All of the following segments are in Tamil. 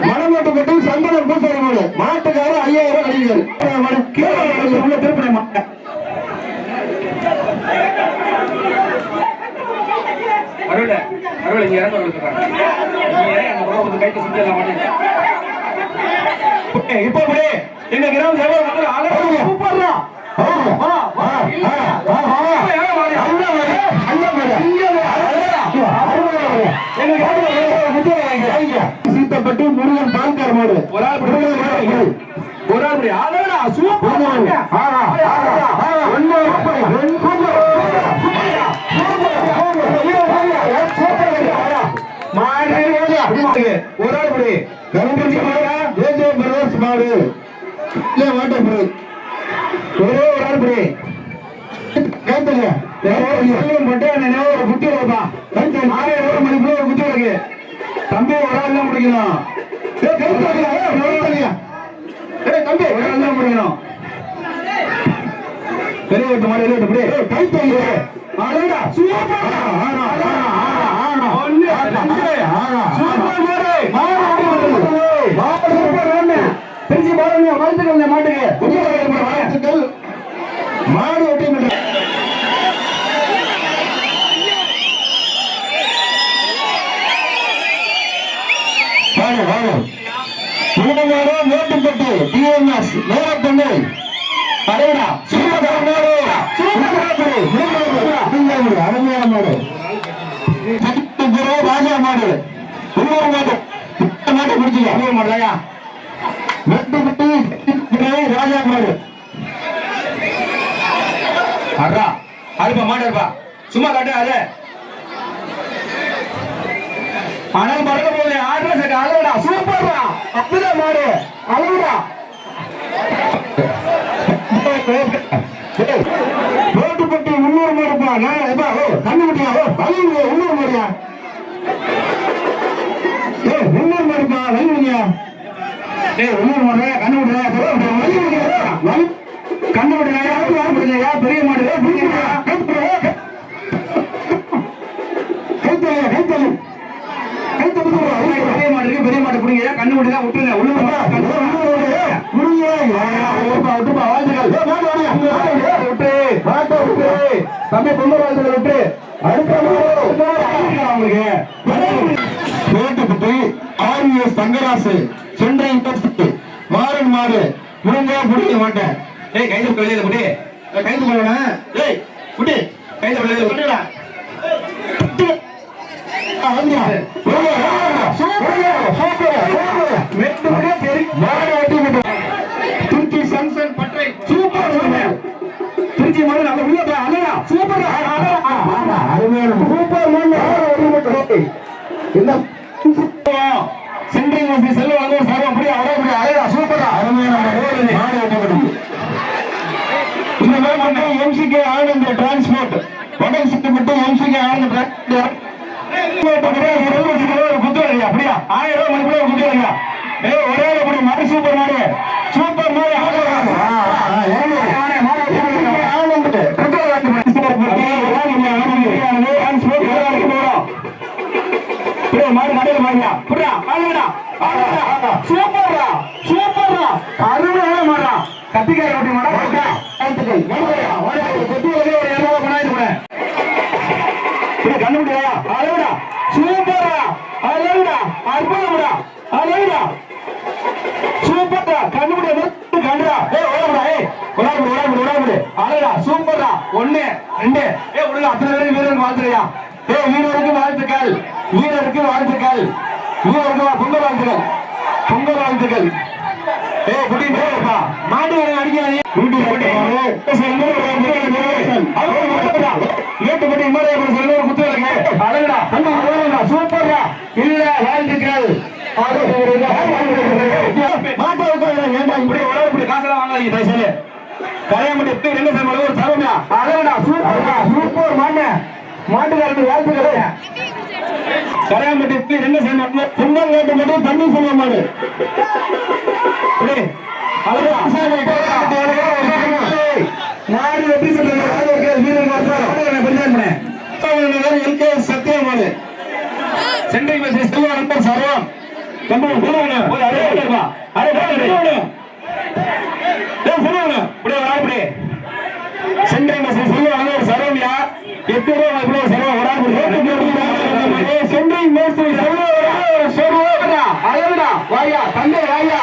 மணமேட்டுப்பட்டி சந்தனம் பூசாரி மாடு மாட்டுக்காரர் 5000 அடிக்கிறார் உள்ள திருப்பணி மாட்டேன் இப்ப எங்க கிராம சீத்தப்பட்டு முருகன் பால்கார மாடு ஒரு ஆள் சூப்பர் மாடு ஒரே ஒரு ஆள் புடி ஒரு குட்டி வைப்பா ஒரு மணிக்கு ஒரு குட்டி வைக்க தம்பி ஒரு ஆள் தான் முடிக்கணும் தம்பி ஒரு ஆள் தான் முடிக்கணும் பெரிய வீட்டு மாடு வெளியே கை தம்பி திருச்சி பாருங்க வாழ்த்துக்கள் மாட்டுக்கு மாடு ஒட்டி மேட்டுப்பட்டு டிஎன்எஸ் நேரத்தண்ணை அரைடா அருமையான மாடு ராஜா மாடு உள்ளூர் மாடு மாட்டை பிடிச்சி அருமையான மாடுலையா மேட்டுப்பட்டு ராஜா மாடு அறா அருப்பா மாடு இருப்பா சும்மா காட்டு அது ஆனால் மறக்க போது ஆட்ரஸ் அளவுடா சூப்பர்டா அப்படிதான் மாடு அளவுடா மேட்டுப்பட்டி உள்ளூர் மாடுப்பா கண்டுபிட்டியா உள்ளூர் மாடியா உள்ளூர் மாடுப்பா வலிமையா உள்ளூர் மாடு கண்டுபிடியா பெரிய மாடு பெரிய மாடு பிடிங்க கண்டுபிடிதான் விட்டுருங்க தம்பி பொங்கல் வாழ்த்துக்கள் விட்டு அடுத்த ஆர்எஸ் தங்கராசு சென்னை மாறன் மாடு முடிஞ்சா பிடிக்க மாட்டேன் கைது வெளியில குட்டி கைது பண்ண குட்டி கைது வெளியில குட்டிடா திருச்சி சன்சன் பற்றை சூப்பர் திருச்சி மணி நல்ல உள்ள சூப்பர் சென்ட்ரி செல்வ சர்வம் புரிய அழகா சூப்பர் எம்சிகே ஆனந்த் டிரான்ஸ்போர்ட் உடல் சுட்டு மட்டும் எம்சிகே ஆனந்த் ஒரு குத்து இல்லையா அப்படியா 1000 ரூபாய் மணிக்குள்ள ஒரு குத்து இல்லையா ஒரே ஒரு மாடு சூப்பர் மாடு சூப்பர் மாடு மாடு கடையில் மாறியா புரியா சூப்பர்ரா சூப்பர்ரா அருமையான மாடா கத்திக்கார ரொட்டி மாடா கண்டுபிடியா அழகுடா சூப்பரா அழகுடா அற்புதம்டா அழகுடா சூப்பர்டா கண்டுபிடியா கண்டுடா அழகா சூப்பர்டா 1 2 உள்ள அத்தனை பேரும் வீரருக்கு வாழ்த்துறையா வீரருக்கு வாழ்த்துக்கள் வீரருக்கு வாழ்த்துக்கள் வீரருக்கு பொங்கல் வாழ்த்துக்கள் பொங்கல் வாழ்த்துக்கள் குட்டி மாட்டு அடிக்காதீங்க சூப்பர்ரா இல்ல வாழ்த்துக்கள் காசெல்லாம் வாங்காதீங்க கரையாமட்டி ரெண்டு சம்பளம் ஒரு தரமையா அழகா சூப்பர் மாட்டுக்காரருக்கு வாழ்த்துக்கள் கரையாமட்டி ரெண்டு சம்பளம் பொங்கல் கேட்டு மட்டும் தண்ணி சொல்ல மாடு சத்தியமாடு சென்னை செல்வ நண்பர் சர்வம் தம்பி சொல்லுங்க ஒரு அரே அரே சொல்லுங்க இப்படியே வாய்ப்படி சென்னை மசூல் சொல்லுவாங்க ஒரு சரவணியா 8 ரூபாய் இவ்வளோ சரவம் வராது சென்னை மசூல் சொல்லுவாங்க அழகுடா வாயா தந்தை வாயா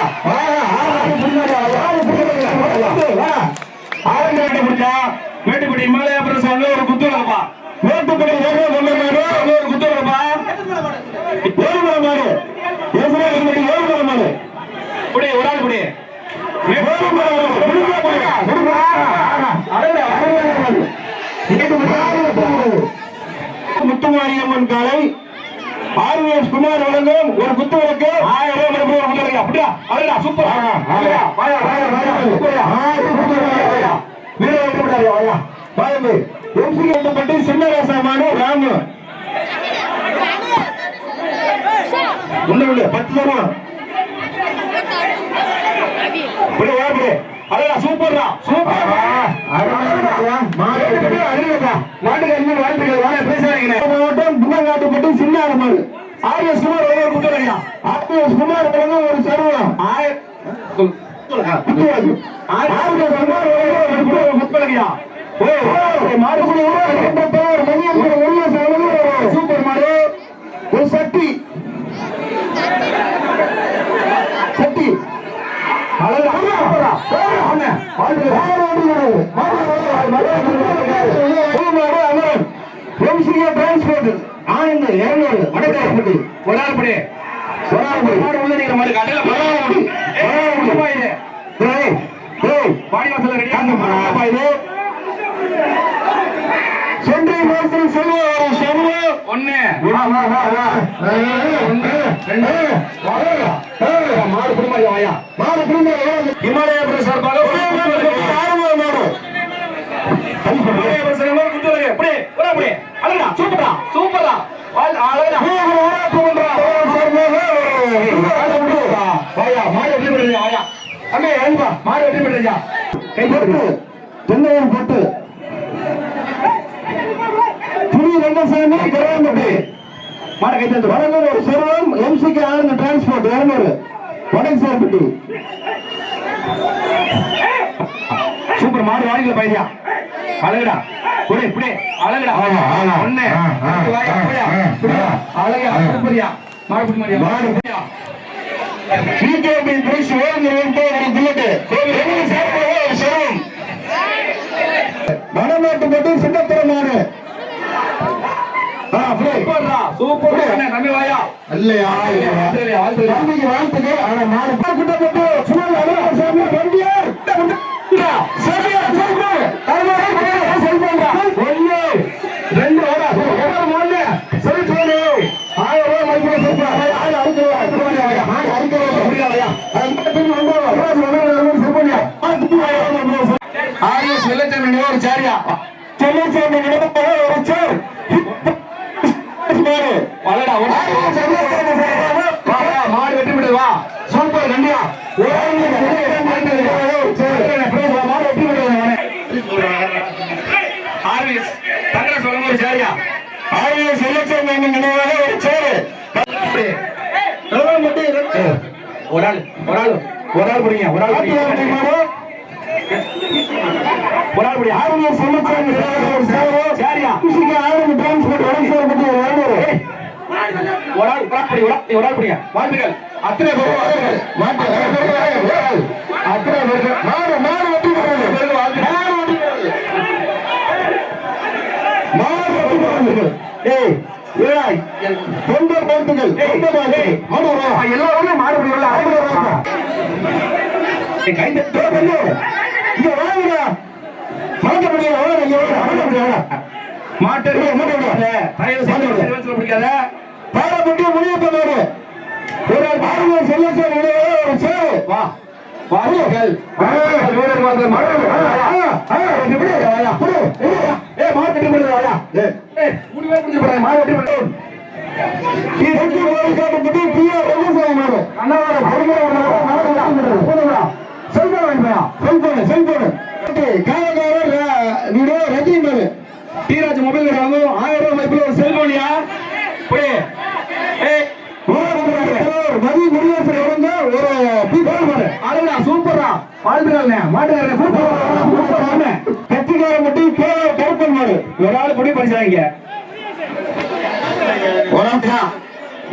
மேட்டுப்படி இமாலயா பிரஸ் ஒரு குத்துலப்பா மேட்டுப்படி ஒரு குத்துலப்பா ஏழுமலை மாடு ஏழுமலை மாடு இப்படி ஒரு ஆள் இப்படி முத்துமாரியம்மன் காலை ஆர்விஎஸ் குமார் வழங்கும் ஒரு குத்துவிளக்கு 1000 ரூபாய் அப்படியா அழகா சூப்பர் வீரப்பட்டு சின்னராசமான ராமு உண்டு 10 தருவோம் அழகா சூப்பர்ரா சூப்பர் மாவட்டம் புன்னங்காட்டுப்பட்டு சின்னாரமாடு ஆர்எஸ் குமார் ஒரு குத்துலையா ஆர்எஸ் குமார் ஒரு சர்வம் சூப்பர் மாடு ஒரு சட்டி சட்டி ஆனந்த் 200 மடக்காயப்பட்டி ஒரு ஆள் படி மாடு உள்ள நீங்க மாடு கடல பாடி வாசல்ல ரெடியா இது சென்னை மாஸ்டர் செல்வம் 1 மாடு குடும்பம் வாயா மாடு குடும்பம் இமாலயா பிரஸ் சார்பாக சூப்பரா சூப்பரா பட்டு புதிய ரங்கசாமி கரையாம்பட்டி மாட கைத்து வடலூர் ஒரு செல்வம் எம்சிக்கு ஆனந்த் டிரான்ஸ்போர்ட் 200 வடக்கு சூப்பர் மாடு வாடிக்கல பையா அழகுடா புடி புடி அழகுடா 1 அழகா சூப்பரியா மாடு புடி மாடியா மாடு புடியா பிகேபி பிரைஸ் வேணும்னு ஒரு புல்லட் கோவில் சார்பாக ஒரு செல்வம் வடநாட்டு மட்டும் சின்னத்திர மாடு சூப்பர் தம்பி வாயா இல்லையா தம்பிக்கு வாழ்த்துக்கள் ஆனா மாடு கிட்டப்பட்டு சுழல் அழகசாமி பண்டியார் சரியா சொல்றேன் ஒன்னு 2 சொல்லு 1000 ரூபாய் மதிப்பு ஒரு சாரியா செல்லச்சாமி ஒரு சேர் மாடு வெட்டி விடுவா சூப்பர் கண்டியா மாடு வெட்டி விடுவாங்க நினைவாக ஒரு சேரு ஒரு ஆள் புடிங்க ஒரு ஆள் ஆர்விஎஸ் சரியா ஆளுங்க டிரான்ஸ்போர்ட் ஒரு ஆள் புடிங்க வாழ்த்துக்கள் அத்தனை மாடு வெட்டி தொண்டர் வாழ்த்துக்கள் எல்லாருமே மாடு இங்க வாங்க மாட்ட முடியாத பாடப்பட்டு முடிவு பண்ணாரு ஒரு பாருங்க சொல்ல சார் ஒரு சேரு வா வாழ்த்துக்கள் டீராஜ் மொபைல் 1000 ரூபாய் செல்போனியா வாழ்த்துக்கள்ண்ணே மாட்டுக்காரங்க கத்திக்கார மட்டும் கருப்பன் மாடு ஒரு ஆள் புடி படிச்சாங்க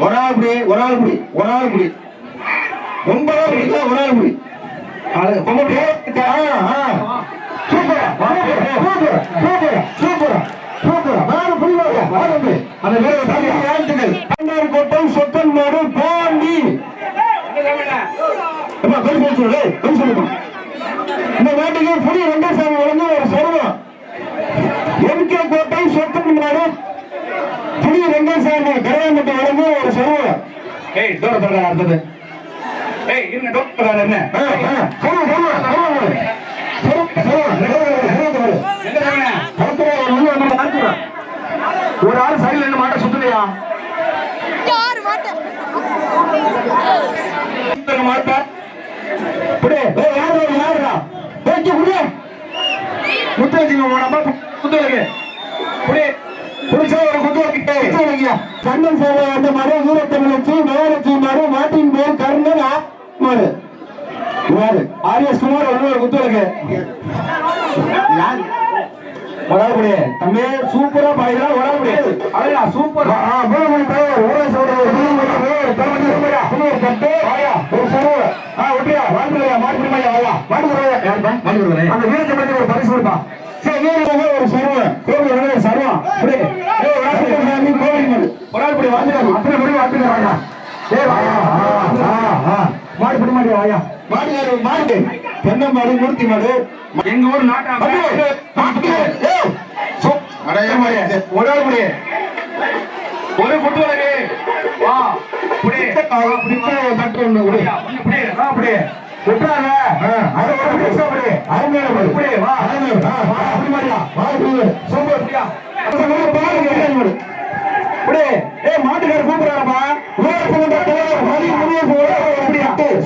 ஒரு ஆள் புடி ஒரு ஆள் புடி ஒரு ஆள் புடி 9 ஆள் புடிக்கல ஒரு ஆள் புடி கோட்டை சொத்தன் மாடு பாண்டி இந்த நாட்டுக்கு புதிய வெங்கசாமி வழங்க ஒரு சர்வம் எம்கே கோட்டை சொத்தன் மாடு புதிய வெங்கசாமி கரையாம்பட்டி வழங்க ஒரு சர்வம் தூரத்தோட அடுத்தது ஒரு ஆள் சைடுல இருந்து மாட்ட சுத்தலையா மாட்டா கண்ணன் சேவை அந்த மாடு வீரத்தமிழச்சி மேலட்சி மாடு மாட்டின் மேல் கர்ணன் மாடு ஆர்எஸ் குமார் ஒரு குத்துவலுக்கு வராபடியே தம்பி சூப்பரா பாடுறா வராபடியே அழகா சூப்பர் அந்த வீரத்தை ஒரு பரிசு கொடுப்பா ஒரு சர்வம் கோவில் சர்வம் ஒரு ஆள் படி வாழ்ந்துருக்காங்க அத்தனை படி வாழ்த்துக்கிறாங்க மாடு பிடி மாடி வாயா மாடு மாடு தென்னம்பாடு மூர்த்தி மாடு எங்க ஊர் நாட்டா ஒரு ஆள் படி ஒரு குட்டுவலகு வா புடி தட்டு ஒண்ணு புடி புடி வா புடி விட்டாங்க அது ஒரு நிமிஷம் புடி அருமையான புடி புடி வா புடி மாடியா வா புடி சூப்பர் புடியா பாருங்க புடி ஏய் மாட்டுக்கார கூப்பிடுறாரப்பா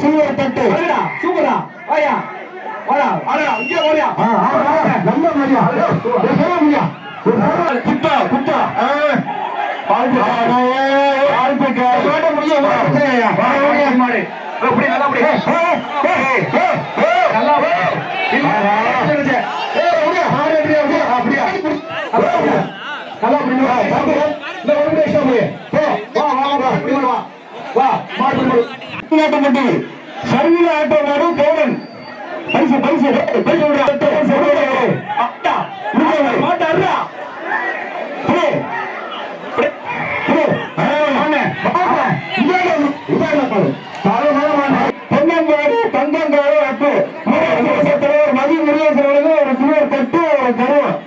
சில்வர் தட்டு சூப்பரா வாயா வாடா வாடா இங்க வாடா நம்ம மாடியா முடியா குட்டா குட்டா சர்வீல ஆட்டோ மாடு கவுடன் பரிசு பரிசு மாட்டாரு தென்னங்காடு தங்கங்காடு அப்பு மதி முருகேசன் ஒரு சிவர் தட்டு ஒரு கருவம்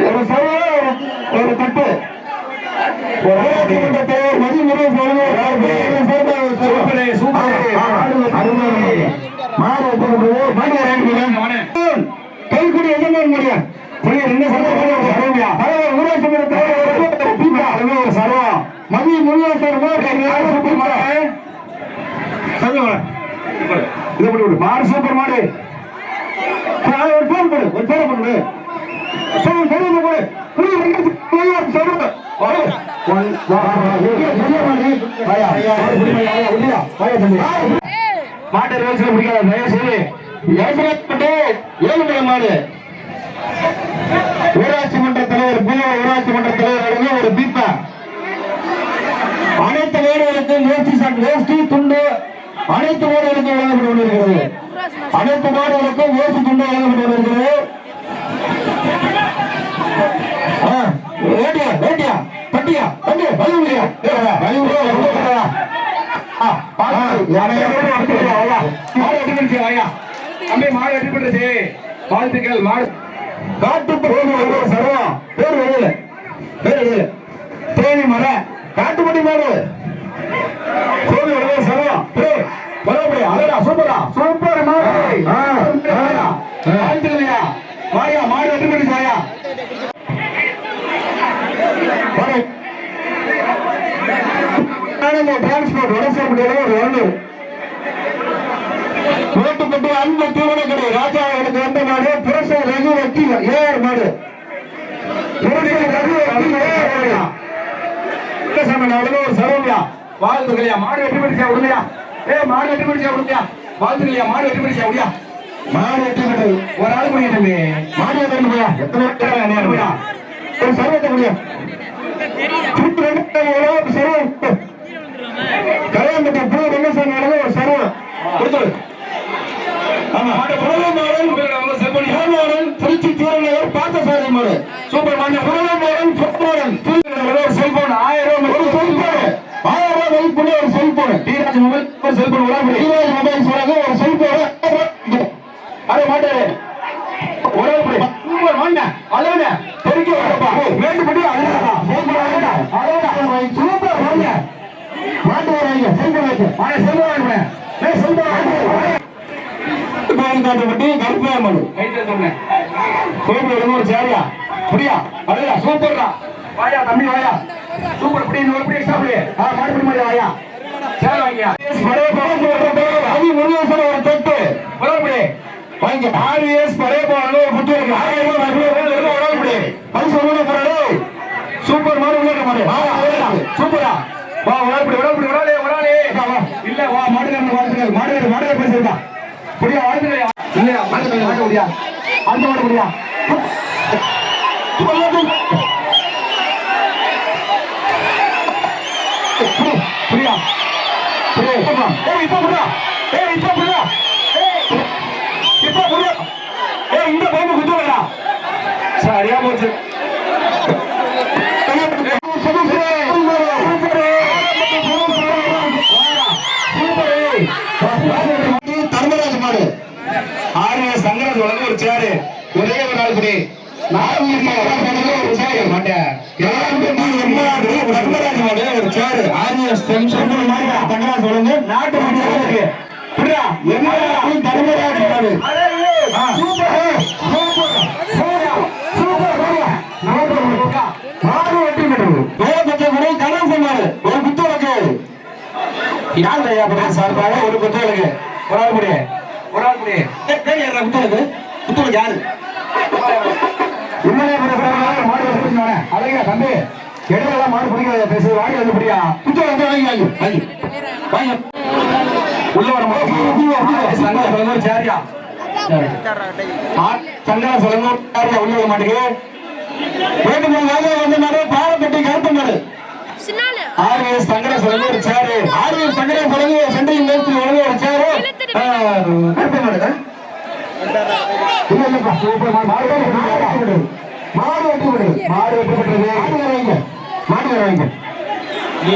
ஒரு சர்வ ஒரு தட்டு மதி முருகேசன் கைக்குடி எஜமான் முடியும் ஒரு சர்வம் மதி முருகேசன் மாடு சூப்பர் மாடு ஒரு போன் போடு ஒரு போன் போடு மாட்டை பிடிக்காத ஏழுமலை மாடு ஊராட்சி மன்ற தலைவர் ஊராட்சி மன்ற தலைவர் ஒரு பீப்பா அனைத்து வீடுகளுக்கும் வேஷ்டி துண்டு அனைத்து மாடுகளுக்கும் வழங்கப்பட்டு கொண்டிருக்கிறது அனைத்து மாடுகளுக்கும் வேஷ்டி துண்டு வழங்கப்பட்டு கொண்டிருக்கிறது வேட்டியா வேட்டியா பட்டியா பட்டி வலிமையா மாடு அடிபட்டுருச்சு வாழ்த்துக்கள் மாடு காட்டு சர்வம் பேர் வெளியில பேர் வெளியில தேனி மலை காட்டுப்பட்டி மாடு கோவில் வர சர்வம் பரவாயில்ல அழகா சூப்பரா சூப்பர் மாடு வாழ்த்துக்களையா வாயா மாடு அடிபட்டுச்சு வாயா டிரான்ஸ்போர்ட் வடசேர்பட்டியில ஒரு ஒன்று மேட்டுப்பட்டி அன்பு தீவனக்கடை ராஜா அவர்களுக்கு வந்த மாடு புரசை ரகு வக்கீல் ஏஆர் மாடு புரசை ரகு வக்கீல் ஏஆர் மாடு ஒரு சரவணியா வாழ்த்துக்களையா மாடு வெட்டி பிடிச்சா விடுமையா மாடு வெட்டி பிடிச்சா விடுமையா வாழ்த்துக்கலையா மாடு வெற்றி பெற்றியா முடியா மாடு வெற்றி பெற்றது ஒரு ஆள் முடியும் தம்பி மாடு வெற்றி முடியா எத்தனை பேர் முடியா ஒரு சர்வத்தை முடியும் கரையாம்பட்ட புது ரங்கசாமி ஒரு சர்வம் கொடுத்து ஆமா திருச்சி தீரநகர் பார்த்தசாரதி மாடு சூப்பர் மாடு செல்போன் 1000 ஒரு செல்போன் 1000 வைப்புள்ள ஒரு செல்போன் டிராஜ் மொபைல் ஒரு செல்போன் டிராஜ் மொபைல் சொல்றாங்க ஒரு செல்போன் அரே மாட்டாரு ஒரே சூப்பர் மாடு அழகா பெருக்கி வரப்பா மேட்டுப்படி அழகா சூப்பர் மாடு மாட்டு வராங்க செல்போன் வைக்க மாடு செல்போன் வாங்க செல்போன் காட்டப்பட்டு கருப்பையா மாடு கைட்டு சொன்னேன் சூப்பர் ஒரு சேரியா புரியா அழகா சூப்பர்டா வாயா தம்பி வாயா சூப்பர் இப்படி ஒரு இப்படி சாப்பிடு மாடு மாதிரி வாயா சேர வாங்கியா பழைய பழைய முருகேசன் ஒரு தொட்டு பரவாயில்லை வாங்க ஆர்எஸ் பழைய போன ஒரு குத்து இருக்கு 1000 ரூபாய் பரிசு ஒண்ணு போறாரு சூப்பர் மாடு உள்ள மாடு சூப்பரா வா விடாலே இல்ல வா மாடுகாரன் வாழ்த்துக்கள் மாடுகாரன் பேசுறா புரியா வாழ்த்துக்கள் இல்ல மாடு முடியா அந்த மாடு முடியா புரியா இந்த பையன் குத்துவா சரியா போச்சு தர்மராஜ் மாடு ஆர்எஸ் சங்கராஜ் வழங்க ஒரு சேரு ஒரே ஒரு நாள் படி தர்மராஜ் மாடு ஒரு சேரு ஆர்எஸ் தங்கராஜ் வழங்க நாட்டு தர்மராஜ் மாடு ஒரு புத்தகத்துக்கு யார் சார்பாக ஒரு புத்தகத்துக்கு ஒரு ஆள் முடிய புத்தகம் யாரு அழகா தம்பி இடையில மாடு பிடிக்காத பேசு வாங்கி வந்து பிடியா புத்தகம் வந்து வாங்கி உள்ள வர சேரியா சங்கரா சொல்லுங்க உள்ள வர மாட்டேங்குது வந்து மாடு பாலப்பட்டி கருப்பு மாடு ஆர்எஸ் சங்கரா சொல்லுங்க ஒரு சேரு ஆர்எஸ் சங்கரா சொல்லுங்க ஒரு சென்ட்ரிங் நேரத்தில் ஒழுங்கு ஒரு சேரு கருப்பு மாடு இல்லப்பா சூப்பர் மாடு வெட்டி விடுது மாடு வரவங்க நீ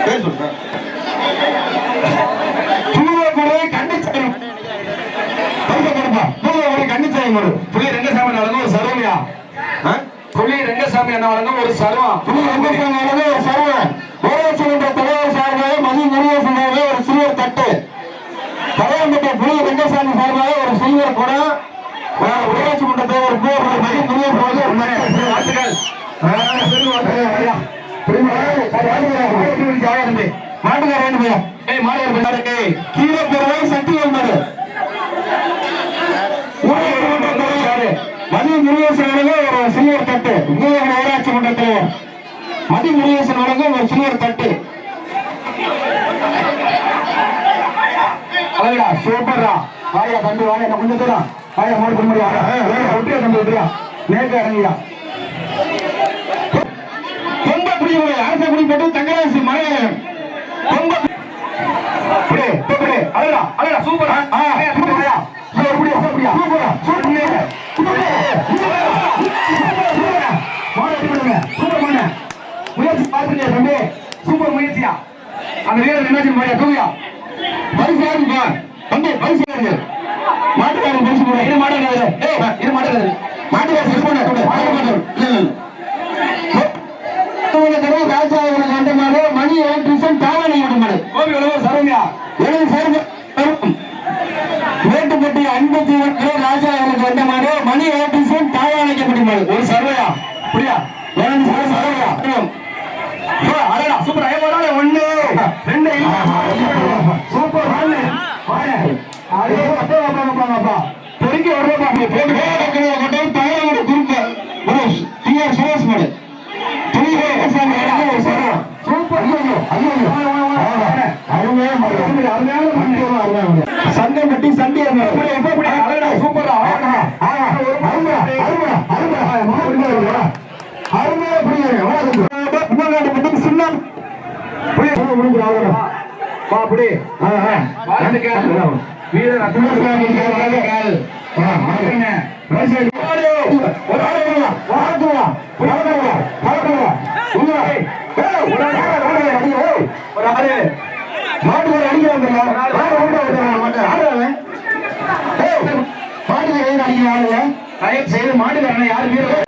பேர் சொல்ற புலி ரங்கசாமி நடந்த ஒரு சர்வமியா புலி ரங்கசாமி என்ன வழங்கும் ஒரு சர்வம் புலி ரங்கசாமி நடந்த ஒரு சர்வம் ஓராட்சி மன்ற தலைவர் சார்பாக மதி முருகேசன் ஒரு சில்வர் தட்டு தலைவர்கிட்ட புலி ரங்கசாமி சார்பாக ஒரு சில்வர் குடம் ஊராட்சி மன்ற தலைவர் போர் மதி முருகேசன் வாழ்த்துக்கள் மாட்டுக்காரன் கீழே பெறுவாய் சக்தி மாடு மதி முருகேசன் ஒரு சில்வர் தட்டு ஊராட்சி மன்ற தலைவர் மதி முருகேசன் வழங்கும் ஒரு சில்வர் தட்டு அழகா சூப்பர்ரா வாயா தம்பி வாயா என்ன கொஞ்சம் தூரம் வாயா மாடு பண்ண முடியும் ஒட்டியா தம்பி ஒட்டியா நேற்று இறங்கியா ரொம்ப பிடிக்கும் அரச குடி போட்டு தங்கராசி மலையாளம் ரொம்ப அழகா அழகா சூப்பரா சூப்பரா முயற்சி பார்த்துட்டியா தம்பி சூப்பர் முயற்சியா அந்த வீரர் என்னாச்சு போயா தூவியா பரிசு யாருப்பா தம்பி பரிசு யாரு மாட்டுக்காரன் பரிசு போட இது மாட்டுக்காரு இது மாட்டுக்காரு மாட்டுக்கார செஸ் பண்ண ராஜா கண்ட மாடு மணி 8 தாவாணி மாடு கோபி உலகம் சரவணியா எனது சார்பு மேட்டுப்பட்டி 51 ராஜா அவர்களுக்கு வந்த மாடு மணி 8 தாவாணிக்கப்பட்ட மாடு ஒரு சர்வையா புரியா எனது சர்வையா அழகா சூப்பர் ஐவரால 1 2 சூப்பர் பொறுக்கி வருவாப்பா தகவலோட குரூப் டிஆர் சுரேஷ் மாடு சூப்பர் அருமையான பண்ணி சண்டை மட்டி சண்டை சூப்பரா அருமையா புரியுது சின்னம் வீரர் மாட்டுக்கார அடிக்கிறாங்க செய்து மாட்டுக்காரன யாரு வீரர்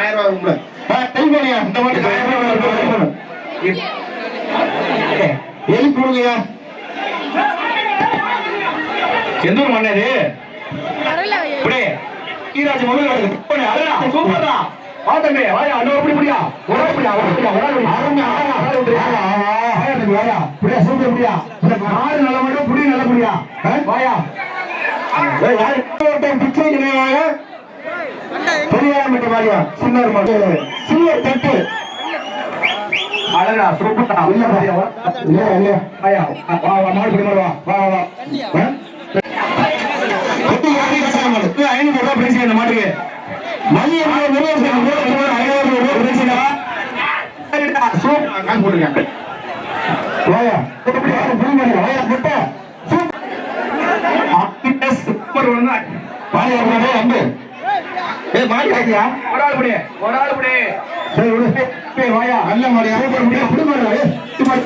1000 ரூபாய் இந்த மாட்டுக்கு 1000 ரூபாய் எலி போடுங்கயா எந்த ஒரு மண்ணது இப்படி ஈராஜ் மொழிகள் சூப்பர்டா பாத்தங்க வாயா இன்னொரு படி புடியா ஒரு படியா அருமை வாயா புடியா சூப்பர் புடியா மாடு நல்ல மாடு புடி நல்ல புடியா வாயா யாரு பிச்சை நினைவாங்க பெரியாமட்டு வாயா சின்னர் மாடு சில்வர் தட்டு அழகா சூப்பர்டா இல்ல வாயா வா மாடு புடி மாடு வா வா 500 ரூபாய் பிரைஸ் இந்த மாட்டுக்கு மதிய 500 ரூபாய் போடுங்க வாயா வாயா போட்ட சூப்பர் ஒண்ணு வாயா அம்பு மாடி ஆகியா ஒரு ஆள் புடி சரி விடு வாயா நல்ல மாடியா சூப்பர் முடியா புடி மாடு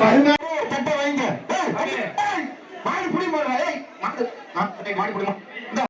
பாருங்க தட்ட வைங்க மாடு புடி மாடு மாடு புடி